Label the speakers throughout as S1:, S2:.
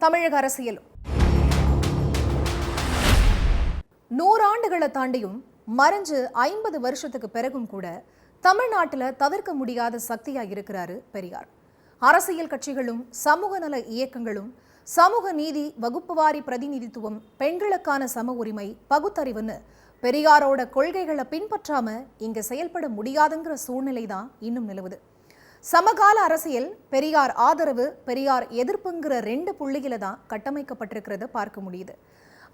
S1: தமிழக அரசியலும். 100 ஆண்டுகளை தாண்டியும் மறைஞ்சு 50 வருஷத்துக்கு பிறகும் கூட தமிழ்நாட்டில் தவிர்க்க முடியாத சக்தியா இருக்கிறாரு பெரியார். அரசியல் கட்சிகளும் சமூக நல இயக்கங்களும் சமூக நீதி, வகுப்புவாரி பிரதிநிதித்துவம், பெண்களுக்கான சம உரிமை, பகுத்தறிவுன்னு பெரியாரோட கொள்கைகளை பின்பற்றாம இங்க செயல்பட முடியாதுங்கிற சூழ்நிலை தான் இன்னும் நிலவுது. சமகால அரசியல் பெரியார் ஆதரவு, பெரியார் எதிர்ப்புங்கிற 2 புள்ளியில தான் கட்டமைக்கப்பட்டிருக்கிறத பார்க்க முடியுது.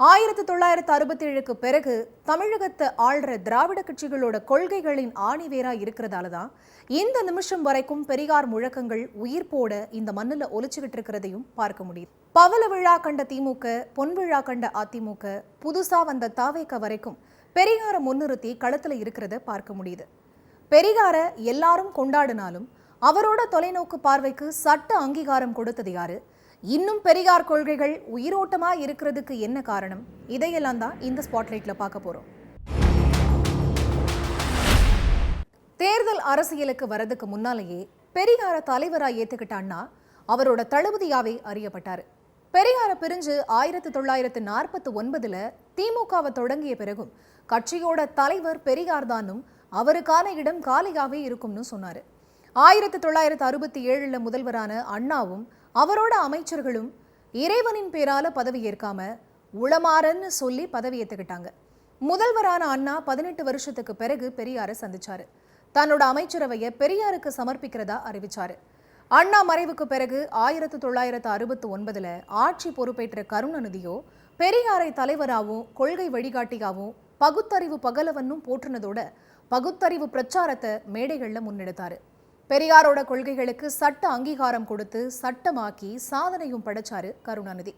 S1: 1967க்கு பிறகு தமிழகத்தை ஆள்ற திராவிட கட்சிகளோட கொள்கைகளின் ஆணிவேரா இருக்கிறதால தான் இந்த நிமிஷம் வரைக்கும் பெரியார் முழக்கங்கள் உயிர்ப்போட இந்த மண்ணில் ஒலிச்சுக்கிட்டு இருக்கிறதையும் பார்க்க முடியுது. பவள விழா கண்ட திமுக, பொன் விழா கண்ட அதிமுக, புதுசா வந்த தாவேக வரைக்கும் பெரியாரை முன்னிறுத்தி களத்துல இருக்கிறத பார்க்க முடியுது. பெரியாரை எல்லாரும் கொண்டாடினாலும் அவரோட தொலைநோக்கு பார்வைக்கு சட்ட அங்கீகாரம் கொடுத்தது யாரு? இன்னும் பெரியார் கொள்கைகள் உயிரோட்டமா இருக்கிறதுக்கு என்ன காரணம்? இதையெல்லாம் தான் இந்த ஸ்பாட்லைட்ல பார்க்க போறோம். தேர்தல் அரசியலுக்கு வரதுக்கு முன்னாலேயே பெரியார தலைவரா ஏத்துக்கிட்டான்னா அவரோட தளபதியாவே அறியப்பட்டாரு. பெரியார பிரிஞ்சு 1949ல திமுகவை தொடங்கிய பிறகும் கட்சியோட தலைவர் பெரியார் தானும் அவருக்கான இடம் காலியாவே இருக்கும்னு சொன்னாரு. 1967ல முதல்வரான அண்ணாவும் அவரோட அமைச்சர்களும் இறைவனின் பேரால பதவி ஏற்காம உளமாறன்னு சொல்லி பதவி ஏத்துக்கிட்டாங்க. முதல்வரான அண்ணா 18 வருஷத்துக்கு பிறகு பெரியாரை சந்திச்சாரு. தன்னோட அமைச்சரவையை பெரியாருக்கு சமர்ப்பிக்கிறதா அறிவிச்சாரு. அண்ணா மறைவுக்கு பிறகு 1969ல ஆட்சி பொறுப்பேற்ற கருணாநிதியோ பெரியாரை தலைவராகவும் கொள்கை வழிகாட்டியாகவும் பகுத்தறிவு பகலவனும் போற்றுனதோட பகுத்தறிவு பிரச்சாரத்தை மேடைகள்ல முன்னெடுத்தாரு. பெரியாரோட கொள்கைகளுக்கு சட்ட அங்கீகாரம் கொடுத்து சட்டமாக்கி சாதனையும் படைச்சாரு கருணாநிதி.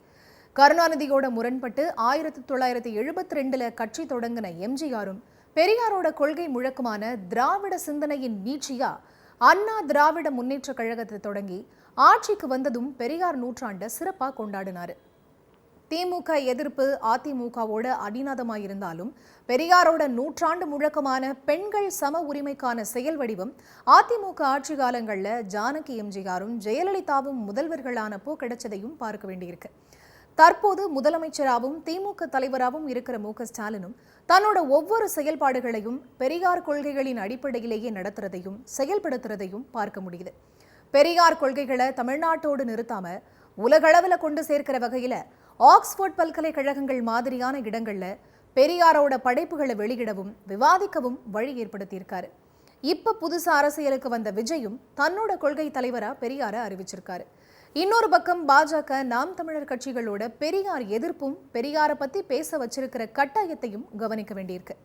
S1: கருணாநிதியோட முரண்பட்டு 1972ல கட்சி தொடங்கின எம்ஜிஆரும் பெரியாரோட கொள்கை முழக்கமான திராவிட சிந்தனையின் நீட்சியா அண்ணா திராவிட முன்னேற்ற கழகத்தை தொடங்கி ஆட்சிக்கு வந்ததும் பெரியார் நூற்றாண்டை சிறப்பா கொண்டாடினாரு. திமுக எதிர்ப்பு அதிமுகவோட அடிநாதமாயிருந்தாலும் பெரியாரோட நூற்றாண்டு முழக்கமான பெண்கள் சம உரிமைக்கான செயல் வடிவம் அதிமுக ஆட்சி காலங்கள்ல ஜானகி எம்ஜிஆரும் ஜெயலலிதாவும் முதல்வர்களானப்போ கிடைச்சதையும் பார்க்க வேண்டியிருக்கு. தற்போது முதலமைச்சராகவும் திமுக தலைவராகவும் இருக்கிற மு.க.ஸ்டாலினும் தன்னோட ஒவ்வொரு செயல்பாடுகளையும் பெரியார் கொள்கைகளின் அடிப்படையிலேயே நடத்துறதையும் செயல்படுத்துறதையும் பார்க்க முடியுது. பெரியார் கொள்கைகளை தமிழ்நாட்டோடு நிறுத்தாம உலகளவில் கொண்டு சேர்க்கிற வகையில ஆக்ஸ்போர்ட் பல்கலைக்கழகங்கள் மாதிரியான இடங்கள்ல பெரியாரோட படைப்புகளை வெளியிடவும் விவாதிக்கவும் வழி ஏற்படுத்தியிருக்காரு. இப்ப புதுசா அரசியலுக்கு வந்த விஜயும் தன்னோட கொள்கை தலைவரா பெரியாரை அறிவிச்சிருக்காரு. இன்னொரு பக்கம் பாஜக, நாம் தமிழர் கட்சிகளோட பெரியார் எதிர்ப்பும் பெரியாரை பத்தி பேச வச்சிருக்கிற கட்டாயத்தையும் கவனிக்க வேண்டியிருக்கு.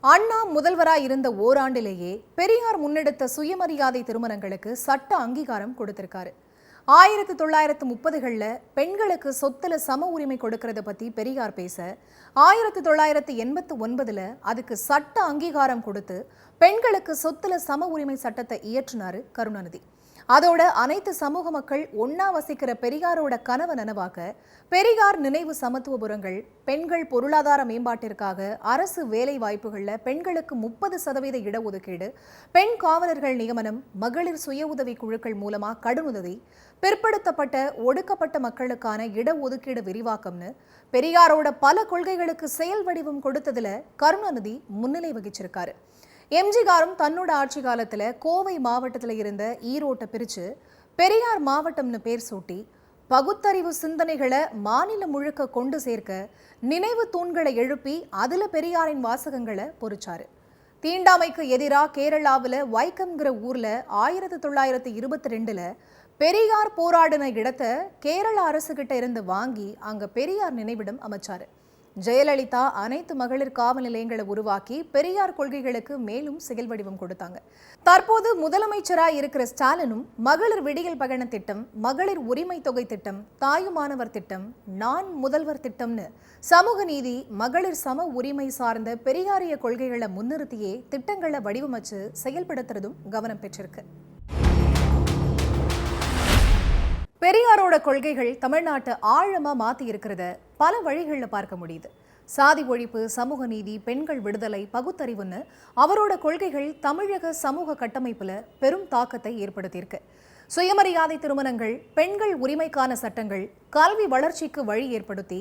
S1: அண்ணா முதல்வராய் இருந்த ஓராண்டிலேயே பெரியார் முன்னெடுத்த சுயமரியாதை திருமணங்களுக்கு சட்ட அங்கீகாரம் கொடுத்திருக்காரு. 1930களில் பெண்களுக்கு சொத்துல சம உரிமை கொடுக்கறத பத்தி பெரியார் பேச 1989ல அதுக்கு சட்ட அங்கீகாரம் கொடுத்து பெண்களுக்கு சொத்துல சம உரிமை சட்டத்தை இயற்றினாரு கருணாநிதி. அதோட அனைத்து சமூக மக்கள் ஒன்னா வசிக்கிற பெரியாரோட கனவை நனவாக்க பெரியார் நினைவு சமத்துவபுரங்கள், பெண்கள் பொருளாதார மேம்பாட்டிற்காக அரசு வேலை வாய்ப்புகள்ல பெண்களுக்கு 30% இடஒதுக்கீடு, பெண் காவலர்கள் நியமனம், மகளிர் சுய உதவி குழுக்கள் மூலமா கடனுதவி, பிற்படுத்தப்பட்ட ஒடுக்கப்பட்ட மக்களுக்கான இடஒதுக்கீடு விரிவாக்கம்னு பெரியாரோட பல கொள்கைகளுக்கு செயல் வடிவம் கொடுத்ததுல கருணாநிதி முன்னிலை வகிச்சிருக்காரு. எம்ஜிஆரும் தன்னோட ஆட்சி காலத்துல கோவை மாவட்டத்துல இருந்த ஈரோட்டை பிரிச்சு பெரியார் மாவட்டம்னு பேர் சூட்டி பகுத்தறிவு சிந்தனைகளை மாநிலம் முழுக்க கொண்டு சேர்க்க நினைவு தூண்களை எழுப்பி அதுல பெரியாரின் வாசகங்களை பொறிச்சாரு. தீண்டாமைக்கு எதிராக கேரளாவில் வைக்கம்ங்கிற ஊர்ல 1922ல பெரியார் போராடின இடத்தை கேரள அரசு கிட்ட இருந்து வாங்கி அங்க பெரியார் நினைவிடம் அமைச்சாரு. ஜெயலலிதா அனைத்து மகளிர் காவல் நிலையங்களை உருவாக்கி பெரியார் கொள்கைகளுக்கு மேலும் செயல் வடிவம் கொடுத்தாங்க. தற்போது முதலமைச்சராக இருக்கிற ஸ்டாலினும் மகளிர் விடியல் பயண திட்டம், மகளிர் உரிமை தொகை திட்டம், தாயுமானவர் திட்டம், நான் முதல்வர் திட்டம்னு சமூக நீதி, மகளிர் சம உரிமை சார்ந்த பெரியாரிய கொள்கைகளை முன்னிறுத்தியே திட்டங்களை வடிவமைச்சு செயல்படுத்துறதும் கவனம் பெற்றிருக்கு. பெரியாரோட கொள்கைகள் தமிழ்நாட்டை ஆழமா மாத்தி இருக்கிறத பல வழிகளில் பார்க்க முடியுது. சாதி ஒழிப்பு, சமூக நீதி, பெண்கள் விடுதலை, பகுத்தறிவுன்னு அவரோட கொள்கைகள் தமிழக சமூக கட்டமைப்புல பெரும் தாக்கத்தை ஏற்படுத்தியிருக்கு. சுயமரியாதை திருமணங்கள், பெண்கள் உரிமைக்கான சட்டங்கள், கல்வி வளர்ச்சிக்கு வழி ஏற்படுத்தி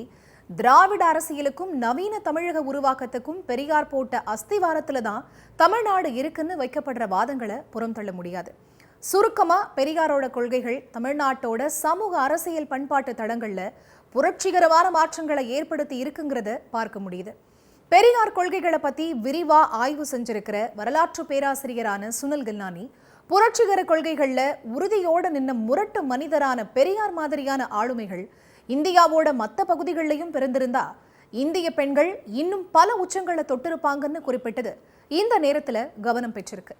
S1: திராவிட அரசியலுக்கும் நவீன தமிழக உருவாக்கத்துக்கும் பெரியார் போட்ட அஸ்திவாரத்துல தான் தமிழ்நாடு இருக்குன்னு வைக்கப்படுற வாதங்களை புறம் தள்ள முடியாது. சுருக்கமா பெரியாரோட கொள்கைகள் தமிழ்நாட்டோட சமூக அரசியல் பண்பாட்டு தளங்கள்ல புரட்சிகரமான மாற்றங்களை ஏற்படுத்தி இருக்குங்கிறத பார்க்க முடியுது. பெரியார் கொள்கைகளை பத்தி விரிவா ஆய்வு செஞ்சிருக்கிற வரலாற்று பேராசிரியரான சுனில் கில்லானி, புரட்சிகர கொள்கைகள்ல உறுதியோடு நின்ன முரட்டு மனிதரான பெரியார் மாதிரியான ஆளுமைகள் இந்தியாவோட மற்ற பகுதிகளிலையும் பிறந்திருந்தா இந்திய பெண்கள் இன்னும் பல உச்சங்களை தொட்டிருப்பாங்கன்னு குறிப்பிட்டது இந்த நேரத்துல கவனம் பெற்றிருக்கு.